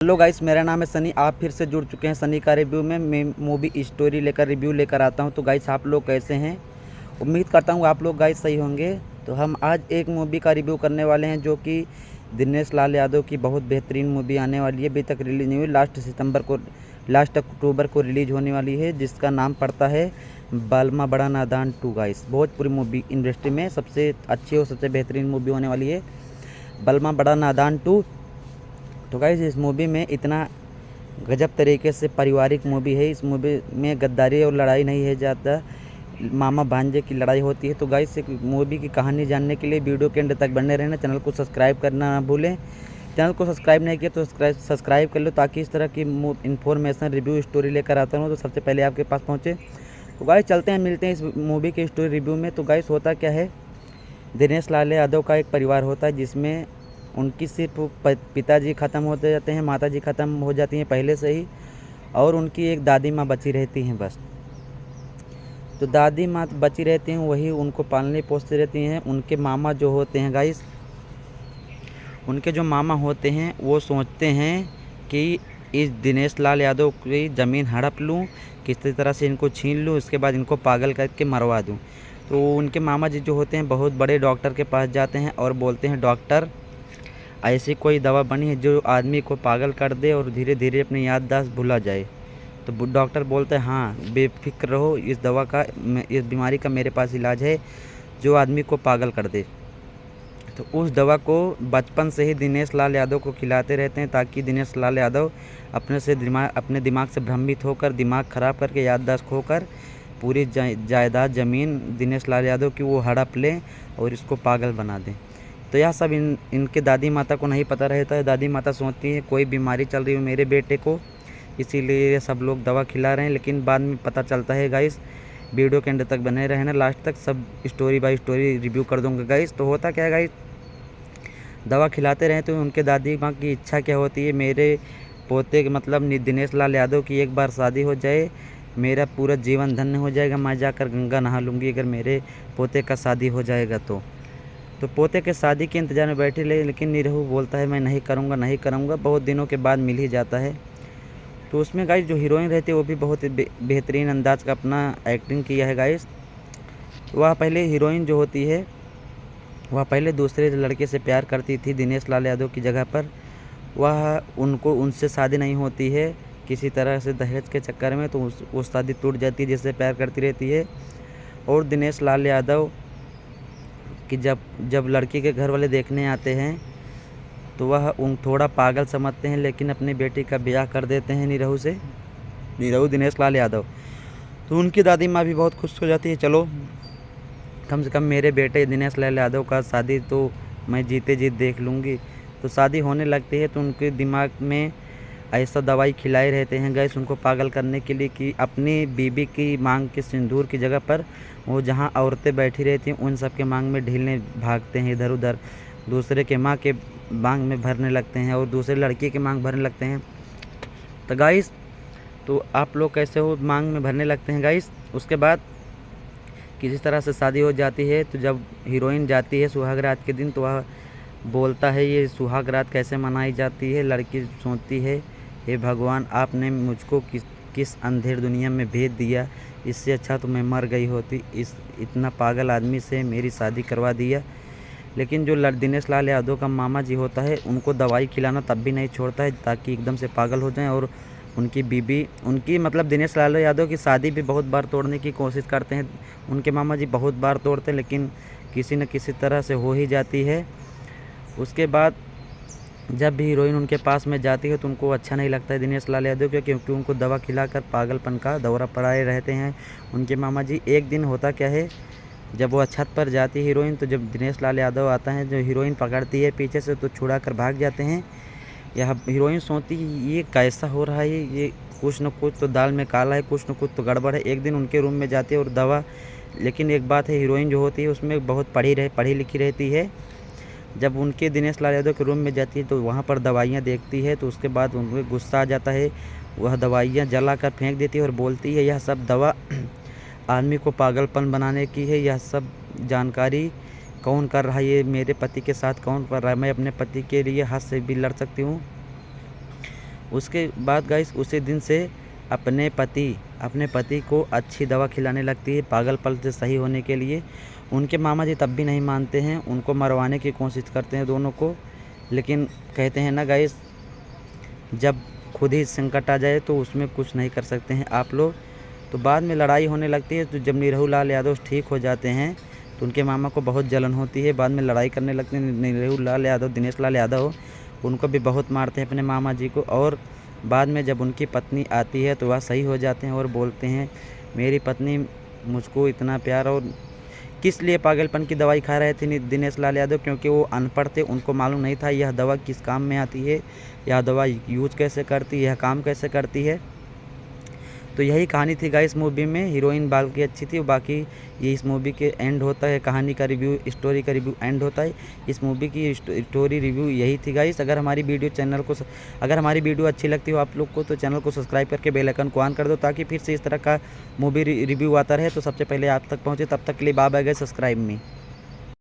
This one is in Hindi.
हेलो गाइस, मेरा नाम है सनी। आप फिर से जुड़ चुके हैं सनी का रिव्यू में। मैं मूवी स्टोरी लेकर रिव्यू लेकर आता हूं। तो गाइस, आप लोग कैसे हैं? उम्मीद करता हूं आप लोग गाइस सही होंगे। तो हम आज एक मूवी का रिव्यू करने वाले हैं जो कि दिनेश लाल यादव की बहुत बेहतरीन मूवी आने वाली है। अभी तक रिलीज़ नहीं हुई। लास्ट अक्टूबर को रिलीज़ होने वाली है, जिसका नाम पड़ता है बालमा बड़ा नादान 2। गाइस, भोजपुरी मूवी इंडस्ट्री में सबसे अच्छी और सबसे बेहतरीन मूवी होने वाली है बालमा बड़ा नादान 2। तो गाइस, इस मूवी में इतना गजब तरीके से पारिवारिक मूवी है। इस मूवी में गद्दारी और लड़ाई नहीं है, ज़्यादा मामा भांजे की लड़ाई होती है। तो गाइस, एक मूवी की कहानी जानने के लिए वीडियो के एंड तक बने रहना। चैनल को सब्सक्राइब करना ना भूलें। चैनल को सब्सक्राइब नहीं किया तो सब्सक्राइब कर लो, ताकि इस तरह की इन्फॉर्मेशन रिव्यू स्टोरी लेकर आता हूँ तो सबसे पहले आपके पास पहुँचे। तो गाइस, चलते हैं, मिलते हैं इस मूवी के स्टोरी रिव्यू में। तो गाइस, होता क्या है, दिनेश लाल यादव का एक परिवार होता है जिसमें उनकी सिर्फ पिताजी ख़त्म होते जाते हैं, माताजी ख़त्म हो जाती हैं पहले से ही, और उनकी एक दादी माँ बची रहती हैं बस। तो दादी माँ बची रहती हैं, वही उनको पालने पोसते रहती हैं। उनके मामा जो होते हैं गाइस, उनके जो मामा होते हैं वो सोचते हैं कि इस दिनेश लाल यादव की ज़मीन हड़प लूँ, किसी तरह से इनको छीन लूँ, उसके बाद इनको पागल करके मरवा दूँ। तो उनके मामा जी जो होते हैं बहुत बड़े डॉक्टर के पास जाते हैं और बोलते हैं, डॉक्टर ऐसी कोई दवा बनी है जो आदमी को पागल कर दे और धीरे धीरे अपनी याददाश्त भुला जाए। तो डॉक्टर बोलते हैं, हाँ बेफिक्र रहो, इस बीमारी का मेरे पास इलाज है जो आदमी को पागल कर दे। तो उस दवा को बचपन से ही दिनेश लाल यादव को खिलाते रहते हैं, ताकि दिनेश लाल यादव अपने दिमाग से भ्रमित होकर, दिमाग ख़राब करके, याददाश्त खोकर पूरी जायदाद ज़मीन दिनेश लाल यादव की वो हड़प लें और इसको पागल बना दें। तो यह सब इनके दादी माता को नहीं पता रहता है। दादी माता सोचती है कोई बीमारी चल रही है मेरे बेटे को, इसीलिए सब लोग दवा खिला रहे हैं। लेकिन बाद में पता चलता है गाइस, वीडियो के एंड तक बने रहना, लास्ट तक सब स्टोरी बाय स्टोरी रिव्यू कर दूंगा गाइस। तो होता क्या है गाइस, दवा खिलाते रहे तो उनके दादी माँ की इच्छा क्या होती है, मेरे पोते के मतलब दिनेश लाल यादव की एक बार शादी हो जाए, मेरा पूरा जीवन धन्य हो जाएगा, मैं जाकर गंगा नहा लूँगी अगर मेरे पोते का शादी हो जाएगा तो पोते के शादी के इंतज़ार में बैठे लेकिन निरहू बोलता है मैं नहीं करूँगा, नहीं करूँगा। बहुत दिनों के बाद मिल ही जाता है। तो उसमें गाइस जो हीरोइन रहती है वो भी बहुत बेहतरीन अंदाज का अपना एक्टिंग किया है गाइस। वह पहले हीरोइन जो होती है वह पहले दूसरे लड़के से प्यार करती थी दिनेश लाल यादव की जगह पर। उनसे शादी नहीं होती है किसी तरह से दहेज के चक्कर में, तो वो शादी टूट जाती है जिससे प्यार करती रहती है। और दिनेश लाल यादव कि जब लड़की के घर वाले देखने आते हैं तो वह थोड़ा पागल समझते हैं, लेकिन अपनी बेटी का ब्याह कर देते हैं निरहू दिनेश लाल यादव। तो उनकी दादी माँ भी बहुत खुश हो जाती है, चलो कम से कम मेरे बेटे दिनेश लाल यादव का शादी तो मैं जीते जी देख लूँगी। तो शादी होने लगती है तो उनके दिमाग में ऐसा दवाई खिलाए रहते हैं गैस उनको पागल करने के लिए कि अपनी बीबी की मांग के सिंदूर की जगह पर वो जहां औरतें बैठी रहती हैं उन सब के मांग में ढीलने भागते हैं, इधर उधर दूसरे के माँ के मांग में भरने लगते हैं और दूसरे लड़की के मांग भरने लगते हैं। तो गाइस, तो आप लोग कैसे हो मांग में भरने लगते हैं गाइस। उसके बाद किसी तरह से शादी हो जाती है। तो जब हीरोइन जाती है सुहाग रात के दिन तो वह बोलता है ये सुहाग रात कैसे मनाई जाती है। लड़की सोचती है, हे भगवान, आपने मुझको किस अंधेर दुनिया में भेज दिया, इससे अच्छा तो मैं मर गई होती, इस इतना पागल आदमी से मेरी शादी करवा दिया। लेकिन जो दिनेश लाल यादव का मामा जी होता है उनको दवाई खिलाना तब भी नहीं छोड़ता है, ताकि एकदम से पागल हो जाएं। और उनकी बीबी मतलब दिनेश लाल यादव की शादी भी बहुत बार तोड़ने की कोशिश करते हैं उनके मामा जी, बहुत बार तोड़ते हैं, लेकिन किसी न किसी तरह से हो ही जाती है। उसके बाद जब भी हीरोइन उनके पास में जाती है तो उनको अच्छा नहीं लगता है दिनेश लाल यादव क्योंकि उनको दवा खिलाकर पागलपन का दौरा पड़ाए रहते हैं उनके मामा जी। एक दिन होता क्या है, जब वो छत पर जाती है हीरोइन, तो जब दिनेश लाल यादव आता है, जो हीरोइन पकड़ती है पीछे से तो छुड़ा कर भाग जाते हैं। यह हीरोइन सोचती है ये कैसा हो रहा है, ये कुछ न कुछ तो दाल में काला है, कुछ न कुछ तो गड़बड़ है। एक दिन उनके रूम में जाती है और दवा, लेकिन एक बात है, हीरोइन जो होती है उसमें बहुत पढ़ी लिखी रहती है। जब उनके दिनेश लाल यादव के रूम में जाती है तो वहाँ पर दवाइयाँ देखती है, तो उसके बाद उनको गुस्सा आ जाता है, वह दवाइयाँ जला कर फेंक देती है और बोलती है यह सब दवा आदमी को पागलपन बनाने की है, यह सब जानकारी कौन कर रहा है, ये मेरे पति के साथ कौन कर रहा है, मैं अपने पति के लिए हद से भी लड़ सकती हूँ। उसके बाद गाइस उसी दिन से अपने पति को अच्छी दवा खिलाने लगती है पागलपन से सही होने के लिए। उनके मामा जी तब भी नहीं मानते हैं, उनको मरवाने की कोशिश करते हैं दोनों को, लेकिन कहते हैं ना गाइस, जब खुद ही संकट आ जाए तो उसमें कुछ नहीं कर सकते हैं आप लोग। तो बाद में लड़ाई होने लगती है। तो जब निरहू लाल यादव ठीक हो जाते हैं तो उनके मामा को बहुत जलन होती है, बाद में लड़ाई करने लगते हैं। निरहू लाल यादव, दिनेश लाल यादव, उनको भी बहुत मारते हैं अपने मामा जी को। और बाद में जब उनकी पत्नी आती है तो वह सही हो जाते हैं और बोलते हैं, मेरी पत्नी मुझको इतना प्यार। और किस लिए पागलपन की दवाई खा रहे थे दिनेश लाल यादव? क्योंकि वो अनपढ़ थे, उनको मालूम नहीं था यह दवा किस काम में आती है, यह दवा यूज कैसे करती है, यह काम कैसे करती है। तो यही कहानी थी गाइस मूवी में। हीरोइन बाल की अच्छी थी। बाकी ये इस मूवी के एंड होता है, कहानी का रिव्यू, स्टोरी का रिव्यू एंड होता है। इस मूवी की स्टोरी रिव्यू यही थी गाइस। अगर हमारी वीडियो अच्छी लगती हो आप लोग को, तो चैनल को सब्सक्राइब करके बेल आइकन को ऑन कर दो, ताकि फिर से इस तरह का मूवी रिव्यू आता रहे तो सबसे पहले आप तक पहुँचे। तब तक के लिए बाय बाय गाइस, सब्सक्राइब मी।